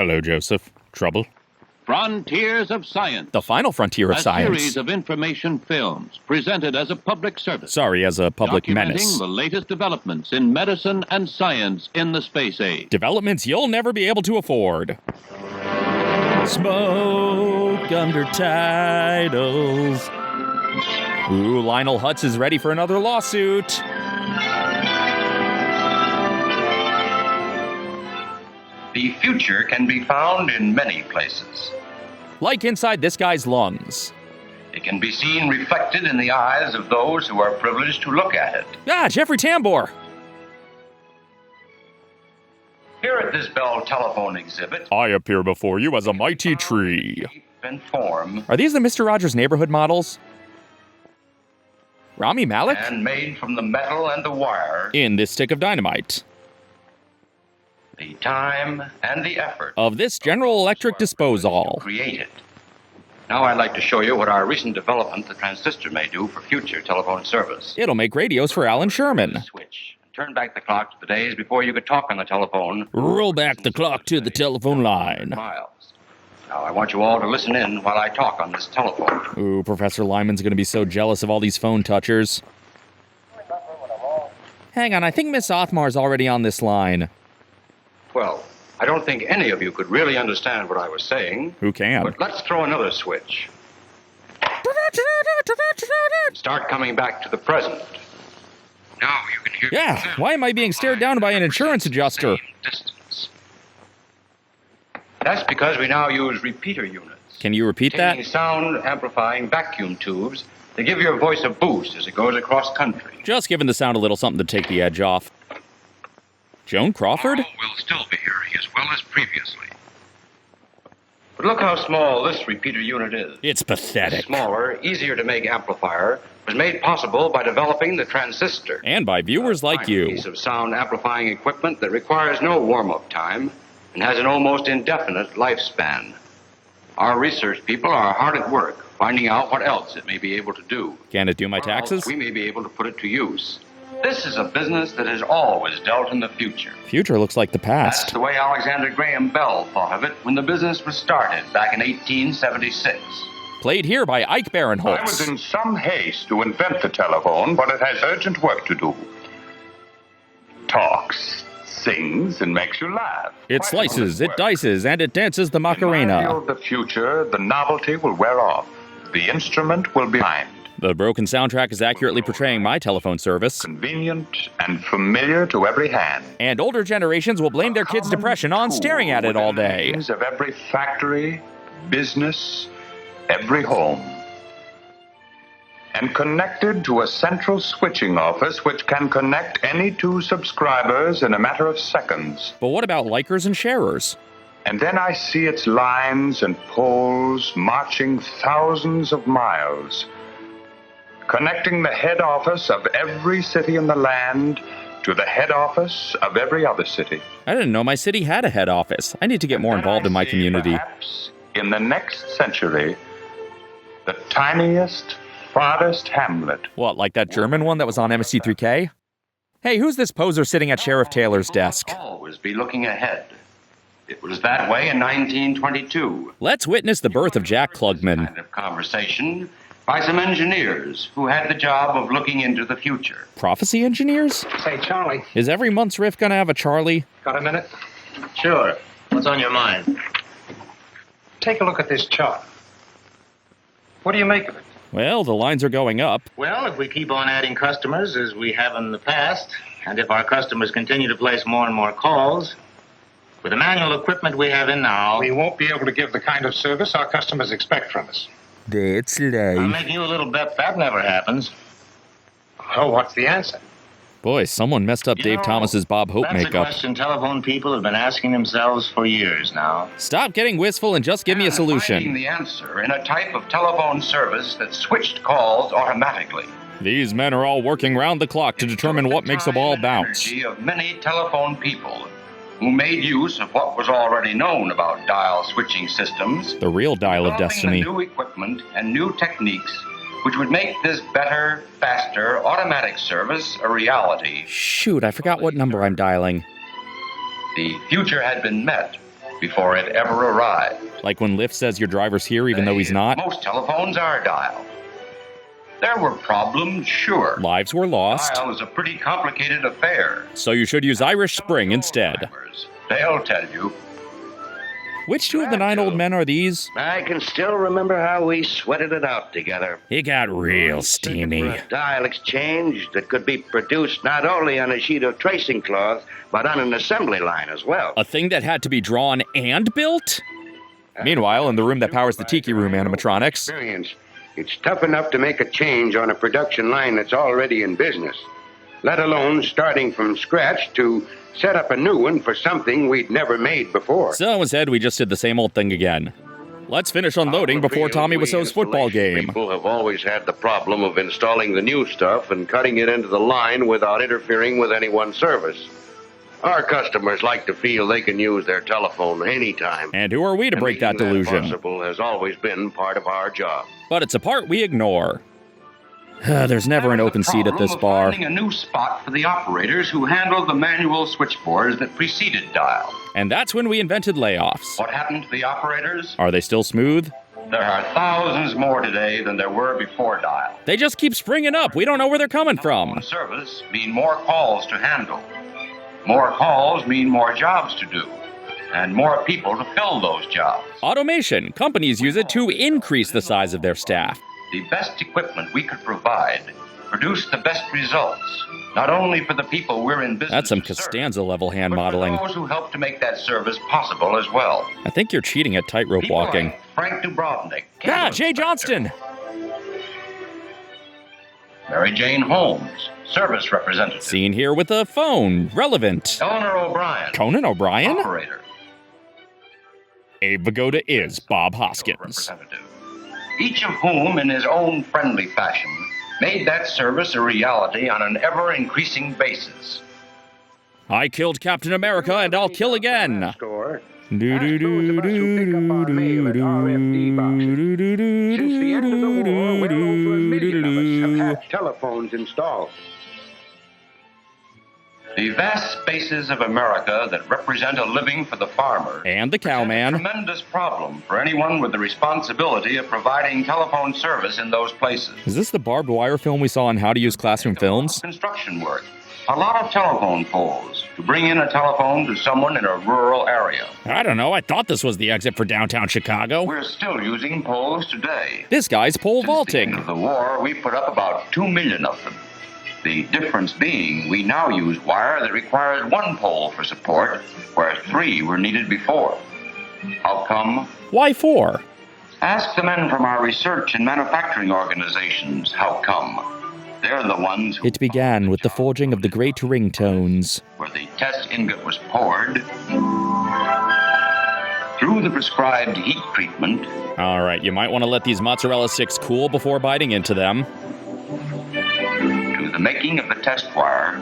Hello, Joseph. Trouble? Frontiers of Science. The final frontier of science. A series of information films presented as a public service. Sorry, as a public menace. Documenting the latest developments in medicine and science in the space age. Developments you'll never be able to afford. Smoke under titles. Ooh, Lionel Hutz is ready for another lawsuit. The future can be found in many places. Like inside this guy's lungs. It can be seen reflected in the eyes of those who are privileged to look at it. Ah, Jeffrey Tambor. Here at this Bell telephone exhibit, I appear before you as a mighty tree. shape and form, Are these the Mr. Rogers Neighborhood models? Rami Malek? and made from the metal and the wire, In this stick of dynamite. the time and the effort Of this General Electric disposal. to create it. Now I'd like to show you what our recent development, the transistor, may do for future telephone service. It'll make radios for Alan Sherman. Switch. Turn back the clock to the days before you could talk on the telephone. Roll back the clock to the telephone line. Miles. Now I want you all to listen in while I talk on this telephone. Ooh, Professor Lyman's gonna be so jealous of all these phone touchers. Hang on, I think Miss Othmar's already on this line. Well, I don't think any of you could really understand what I was saying, Who can? but let's throw another switch. Start coming back to the present. Now you can hear. Yeah, why am I being stared down by an insurance adjuster? Distance. That's because we now use repeater units. Can you repeat Taking that? sound amplifying vacuum tubes to give your voice a boost as it goes across country. Just giving the sound a little something to take the edge off. Joan Crawford? Carl will still be hearing as well as previously. But look how small this repeater unit is. It's This pathetic. smaller, easier to make amplifier was made possible by developing the transistor. And by viewers like Fine you. Piece of sound amplifying equipment that requires no warm-up time and has an almost indefinite lifespan. Our research people are hard at work finding out what else it may be able to do. Can it do my Or else taxes? we may be able to put it to use. This is a business that has always dealt in the future. Future looks like the That's past. the way Alexander Graham Bell thought of it when the business was started back in 1876. Played here by Ike I was Barinholtz. in some haste to invent the telephone, but it has urgent work to do. Talks, sings, and makes you laugh. It Quite slices, honest it work. dices, and it dances the In my view Macarena. of the future, the novelty will wear off. The instrument will be behind. The broken soundtrack is accurately portraying my telephone service. Convenient and familiar to every hand. And older generations will blame their kids' depression on staring at it all day. Of every factory, business, every home. And connected to a central switching office which can connect any two subscribers in a matter of seconds. But what about likers and sharers? And then I see its lines and poles marching thousands of miles, connecting the head office of every city in the land to the head office of every other city. I didn't know my city had a head office. I need to get more And involved I in my see community. Perhaps in the next century, the tiniest, farthest hamlet. What, like that German one that was on MST3K? Hey, who's this poser sitting at Sheriff Taylor's desk? Always be looking ahead. It was that way in 1922. Let's witness the birth of Jack Klugman. Kind of conversation by some engineers who had the job of looking into the future. Prophecy engineers? Say, Charlie, Is every month's riff gonna have a Charlie? got a minute? Sure. What's on your mind? Take a look at this chart. What do you make of it? Well, the lines are going up. Well, if we keep on adding customers as we have in the past, and if our customers continue to place more and more calls, with the manual equipment we have in now, We won't be able to give the kind of service our customers expect from us. That's I'm life. making you a little bet that never happens. Oh, what's the answer? Boy, someone messed up You Dave know, Thomas's Bob Hope That's a makeup. question telephone people have been asking themselves for years now. Stop getting wistful and just give me a And finding solution. the answer in a type of telephone service that switched calls automatically. These men are all working round the clock to determine what makes a ball Time and bounce. energy of many telephone people who made use of what was already known about dial switching systems, The real dial of developing destiny. the new equipment and new techniques which would make this better, faster, automatic service a reality. Shoot, I forgot what number I'm dialing. The future had been met before it ever arrived. Like when Lyft says your driver's here even though he's not. Most telephones are dialed. There were problems, sure. Lives were lost. Dial is a pretty complicated affair. So you should use Irish Spring instead. They'll tell you. Which two of the 9 old men are these? I can still remember how we sweated it out together. It got real steamy. A dial exchange that could be produced not only on a sheet of tracing cloth, but on an assembly line as well. A thing that had to be drawn and built? Meanwhile, in the room that powers the Tiki Room animatronics. Experience. It's tough enough to make a change on a production line that's already in business, let alone starting from scratch to set up a new one for something we'd never made before. So instead, we just did the same old thing again. Let's finish unloading before Tommy Wiseau's football game. People have always had the problem of installing the new stuff and cutting it into the line without interfering with anyone's service. Our customers like to feel they can use their telephone anytime. And who are we to break that delusion? Possible has always been part of our job. But it's a part we ignore. There's never an open seat at this bar. Finding a new spot for the operators who handled the manual switchboards that preceded dial. And that's when we invented layoffs. What happened to the operators? Are they still smooth? There are thousands more today than there were before dial. They just keep springing up. We don't know where they're coming from. Service mean more calls to handle. More calls mean more jobs to do. And more people to fill those jobs. Automation. Companies use it to increase the size of their staff. The best equipment we could provide produced the best results, not only for the people we're in business. That's some to serve, Costanza-level hand but modeling. for those who help to make that service possible as well. I think you're cheating at tightrope People walking. like Frank Dubrovnik. Ah, Jay Johnston! Mary Jane Holmes, service representative. Seen here with a phone. Relevant. Eleanor O'Brien, Conan O'Brien? operator. Abe Vigoda is Bob Hoskins. Representative. Each of whom, in his own friendly fashion, made that service a reality on an ever-increasing basis. I killed Captain America and I'll kill again. Store. Do do do do do do do do do. Since the end of the war, well over 1 million of us have had telephones installed. The vast spaces of America that represent a living for the farmer And the present a cowman. tremendous problem for anyone with the responsibility of providing telephone service in those places. Is this the barbed wire film we saw on How to Use Classroom Films? Construction work. A lot of telephone poles to bring in a telephone to someone in a rural area. I don't know. I thought this was the exit for downtown Chicago. We're still using poles today. This guy's pole Since the vaulting. end of the war, we put up about 2 million of them. The difference being we now use wire that requires 1 pole for support, where 3 were needed before. How come? Why 4? Ask the men from our research and manufacturing organizations how come. They're the ones who It began with the forging of the great ringtones. where the test ingot was poured through the prescribed heat treatment All right, you might want to let these mozzarella sticks cool before biting into them. to the making of the test wire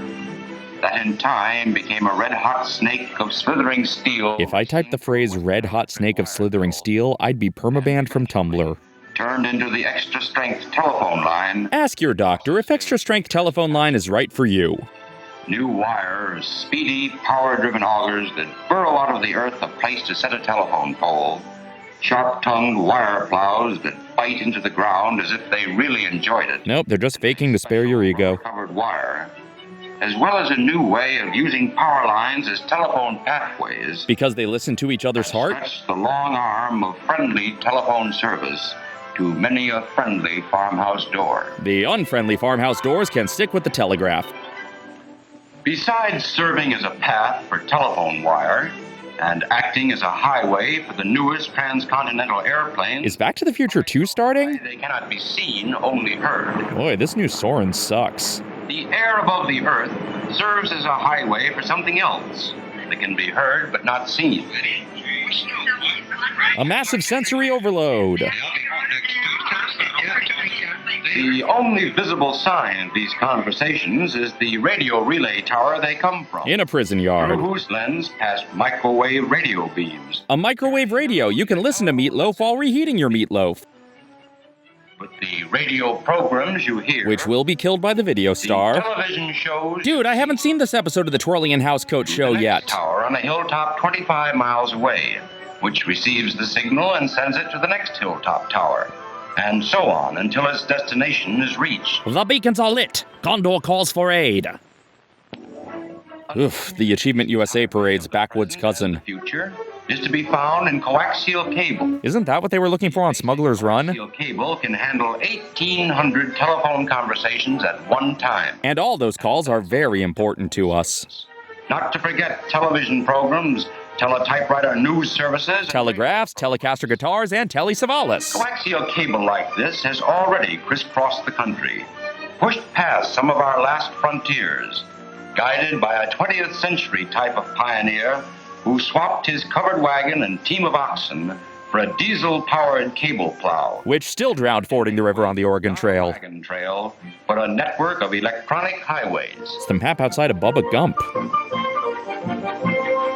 that in time became a red-hot snake of slithering steel. If I typed the phrase red hot snake of slithering steel, I'd be permabanned from Tumblr. Turned into the extra-strength telephone line, Ask your doctor if extra strength telephone line is right for you. new wires, speedy, power-driven augers that burrow out of the earth a place to set a telephone pole, sharp-tongued wire plows that bite into the ground as if they really enjoyed it. Nope, they're just faking to spare your ego. Covered wire, as well as a new way of using power lines as telephone pathways. Because they listen to each other's heart? Stretch the long arm of friendly telephone service to many a friendly farmhouse door. The unfriendly farmhouse doors can stick with the telegraph. Besides serving as a path for telephone wire and acting as a highway for the newest transcontinental airplanes, Is Back to the Future 2 starting? they cannot be seen, only heard. Boy, this new Soren sucks. The air above the earth serves as a highway for something else that can be heard but not seen. A massive sensory overload. The only visible sign of these conversations is the radio relay tower they come from, In a prison through yard. whose lens pass microwave radio beams. A microwave radio. You can listen to Meatloaf while reheating your meatloaf. But the radio programs you hear... which will be killed by the video star. The television shows... Dude, I haven't seen this episode of the Twirly and Housecoat show yet. Tower on a hilltop 25 miles away, which receives the signal and sends it to the next hilltop tower. And so on until its destination is reached. The beacons are lit. Condor calls for aid. Oof, the Achievement USA parade's backwoods cousin. Future is to be found in coaxial cable. Isn't that what they were looking for on Smuggler's Run? Coaxial cable can handle 1,800 telephone conversations at one time. And all those calls are very important to us. Not to forget television programs, teletypewriter news services, telegraphs, Telecaster guitars, and Telesavalis. Coaxial cable like this has already crisscrossed the country, pushed past some of our last frontiers, guided by a 20th century type of pioneer who swapped his covered wagon and team of oxen for a diesel-powered cable plow. Which still drowned fording the river on the Oregon Trail. Wagon trail, but a network of electronic highways. It's the map outside of Bubba Gump.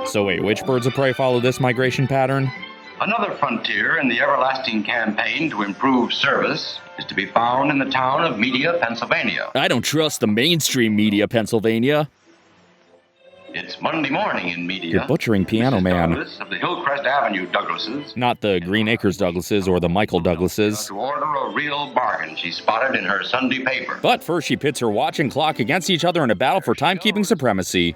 So wait, which birds of prey follow this migration pattern? Another frontier in the everlasting campaign to improve service is to be found in the town of Media, Pennsylvania. I don't trust the mainstream media, Pennsylvania. It's Monday morning in Media. You're butchering Piano Mrs. Man. Douglas of the Hillcrest Avenue Douglases. Not the Green Acres Douglases or the Michael Douglases. To order a real bargain she spotted in her Sunday paper. But first she pits her watch and clock against each other in a battle for timekeeping supremacy.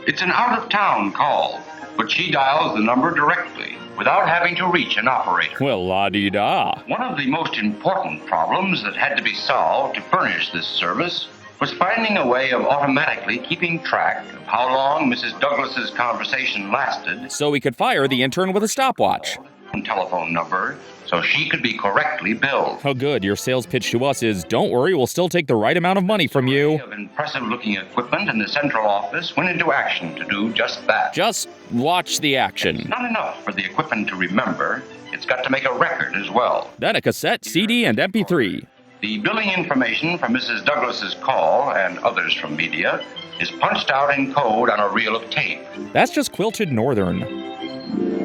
It's an out-of-town call, but she dials the number directly without having to reach an operator. Well, la-dee-da. One of the most important problems that had to be solved to furnish this service was finding a way of automatically keeping track of how long Mrs. Douglas's conversation lasted. So we could fire the intern with a stopwatch. Telephone number, so she could be correctly billed. Oh good, your sales pitch to us is, don't worry, we'll still take the right amount of money from you. Of impressive-looking equipment in the central office went into action to do just that. Just watch the action. Not enough for the equipment to remember, it's got to make a record as well. Then a cassette, CD, and MP3. The billing information from Mrs. Douglas's call, and others from Media, is punched out in code on a reel of tape. That's just quilted northern.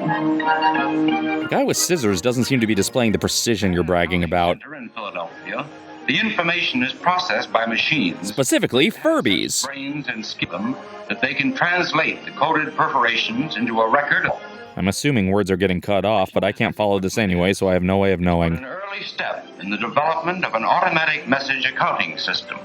The guy with scissors doesn't seem to be displaying the precision you're bragging about. In Philadelphia, the information is processed by machines. Specifically, Furbies. Brains and them that they can translate the coded perforations into a record. I'm assuming words are getting cut off, but I can't follow this anyway, so I have no way of knowing. An early step in the development of an automatic message accounting system.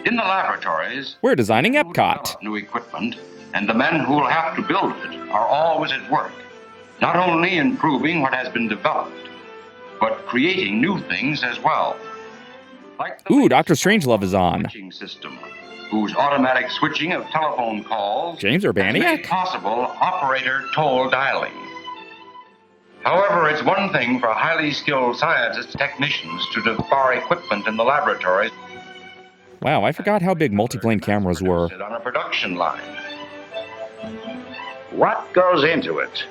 In the laboratories, we're designing Epcot. New equipment, and the men who will have to build it are always at work, not only improving what has been developed, but creating new things as well. Like the Dr. Strangelove is on. Switching system, whose automatic switching of telephone calls James Urbaniak? made possible operator toll dialing. However, it's one thing for highly skilled scientists and technicians to develop equipment in the laboratories. Wow, I forgot how big multiplane cameras were. On a production line. What goes into it?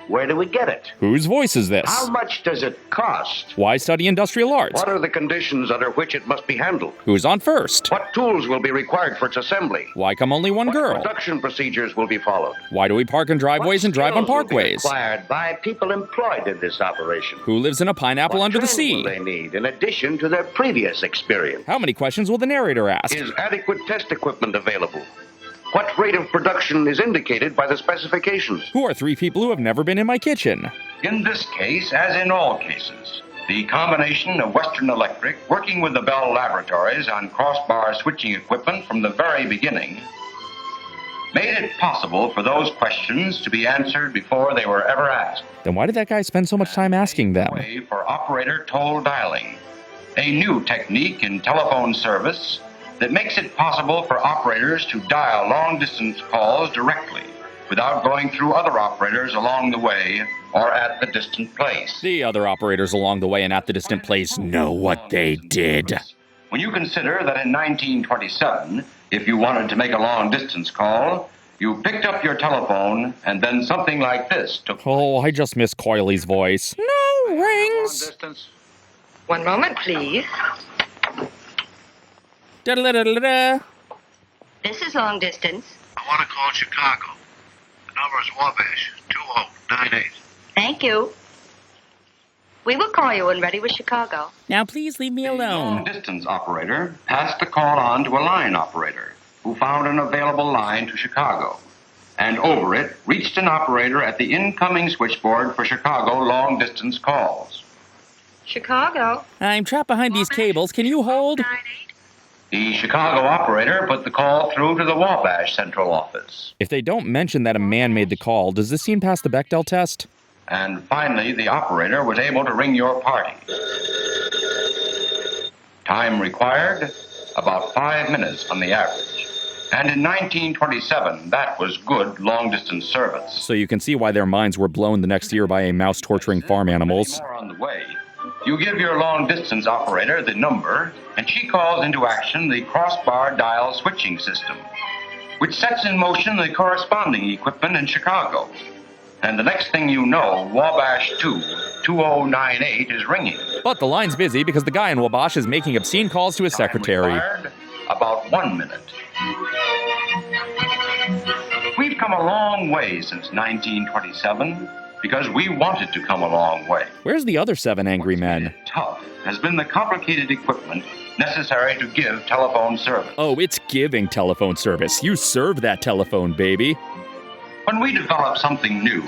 Where do we get it? Whose voice is this? How much does it cost? Why study industrial arts? What are the conditions under which it must be handled? Who's on first? What tools will be required for its assembly? Why come only one What girl? production procedures will be followed? Why do we park in driveways and drive on parkways? Required by people employed in this operation. Who lives in a pineapple What under the training sea? will they need in addition to their previous experience? How many questions will the narrator ask? Is adequate test equipment available? What rate of production is indicated by the specifications? Who are three people who have never been in my kitchen? In this case, as in all cases, the combination of Western Electric working with the Bell Laboratories on crossbar switching equipment from the very beginning made it possible for those questions to be answered before they were ever asked. Then why did that guy spend so much time asking them? Way for operator toll dialing, a new technique in telephone service that makes it possible for operators to dial long-distance calls directly without going through other operators along the way or at the distant place. The other operators along the way and at the distant place know what they did. When you consider that in 1927, if you wanted to make a long-distance call, you picked up your telephone and then something like this took place. Oh, I just miss Coyley's voice. No rings. One moment, please. Da-da-da-da-da. This is long distance. I want to call Chicago. The number is Wabash, 2098. Thank you. We will call you when ready with Chicago. Now please leave me alone. Long-distance operator passed the call on to a line operator who found an available line to Chicago, and over it reached an operator at the incoming switchboard for Chicago long-distance calls. Chicago? I'm trapped behind these cables. Can you hold? The Chicago operator put the call through to the Wabash Central Office. If they don't mention that a man made the call, does this seem past the Bechdel test? And finally, the operator was able to ring your party. Time required, about 5 minutes on the average. And in 1927, that was good long-distance service. So you can see why their minds were blown the next year by a mouse torturing farm animals. More on the way. You give your long-distance operator the number, and she calls into action the crossbar dial switching system, which sets in motion the corresponding equipment in Chicago. And the next thing you know, Wabash 2, 2098 is ringing. But the line's busy because the guy in Wabash is making obscene calls to his secretary. Required, about 1 minute. We've come a long way since 1927 because we wanted to come a long way. Where's the other 7 angry men? Tough has been the complicated equipment necessary to give telephone service. Oh, it's giving telephone service. You serve that telephone, baby. When we develop something new,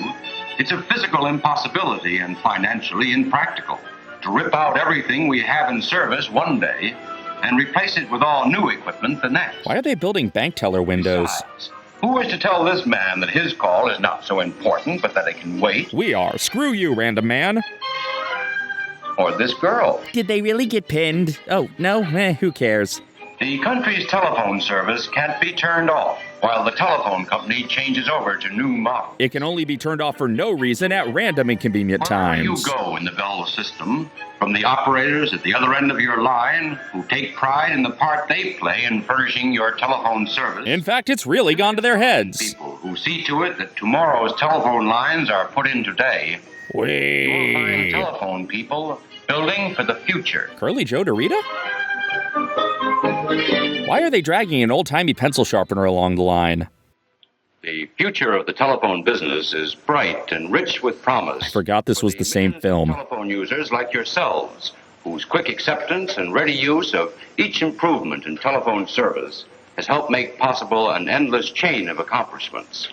it's a physical impossibility and financially impractical to rip out everything we have in service one day and replace it with all new equipment the next. Why are they building bank teller windows? Besides, who is to tell this man that his call is not so important, but that it can wait? We are. Screw you, random man. Or this girl? Did they really get pinned? Oh, no? Who cares? The country's telephone service can't be turned off while the telephone company changes over to new models. It can only be turned off for no reason at random inconvenient times. Wherever you go in the Bell system, from the operators at the other end of your line who take pride in the part they play in furnishing your telephone service. In fact, it's really gone to their heads. People who see to it that tomorrow's telephone lines are put in today. You'll find telephone people building for the future. Curly Joe Dorita? Why are they dragging an old-timey pencil sharpener along the line? The future of the telephone business is bright and rich with promise. I forgot this was the same film. Telephone users like yourselves, whose quick acceptance and ready use of each improvement in telephone service has helped make possible an endless chain of accomplishments.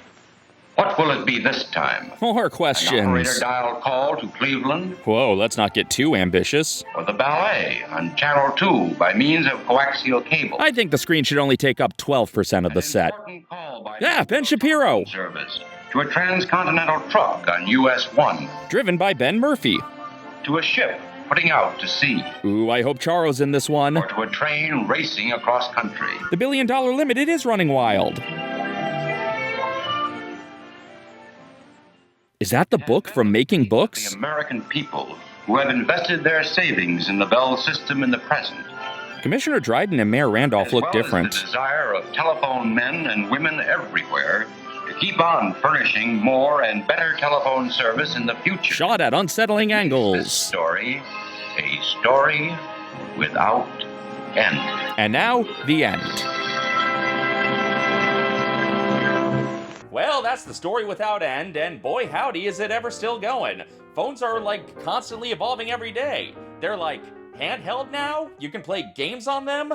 What will it be this time? More An questions. operator dial call to Cleveland? Whoa, let's not get too ambitious. Or the ballet on Channel 2 by means of coaxial cable? I think the screen should only take up 12% of the set. Important call by Yeah, Ben Shapiro. service to a transcontinental truck on US 1. Driven by Ben Murphy. To a ship putting out to sea. Ooh, I hope Charo's in this one. Or to a train racing across country. The $1 billion limit, it is running wild. Is that the book from Making Books? The American people who have invested their savings in the Bell system in the present. Commissioner Dryden and Mayor Randolph look different. The desire of telephone men and women everywhere to keep on furnishing more and better telephone service in the future. Shot at unsettling This angles. story, a story without end. And now, the end. Well, that's the story without end, and boy howdy is it ever still going. Phones are like constantly evolving every day. They're like handheld now? You can play games on them?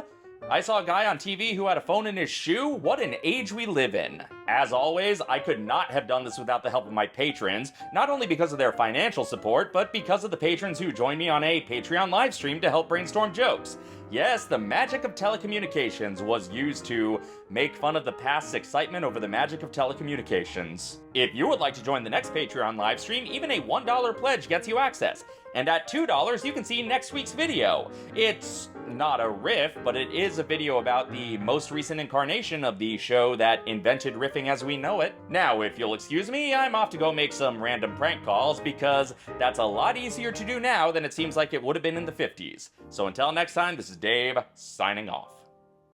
I saw a guy on TV who had a phone in his shoe. What an age we live in. As always, I could not have done this without the help of my patrons, not only because of their financial support, but because of the patrons who joined me on a Patreon live stream to help brainstorm jokes. Yes, the magic of telecommunications was used to make fun of the past's excitement over the magic of telecommunications. If you would like to join the next Patreon livestream, even a $1 pledge gets you access. And at $2, you can see next week's video. It's not a riff, but it is a video about the most recent incarnation of the show that invented riffing as we know it. Now, if you'll excuse me, I'm off to go make some random prank calls because that's a lot easier to do now than it seems like it would have been in the 50s. So until next time, this is Dave, signing off.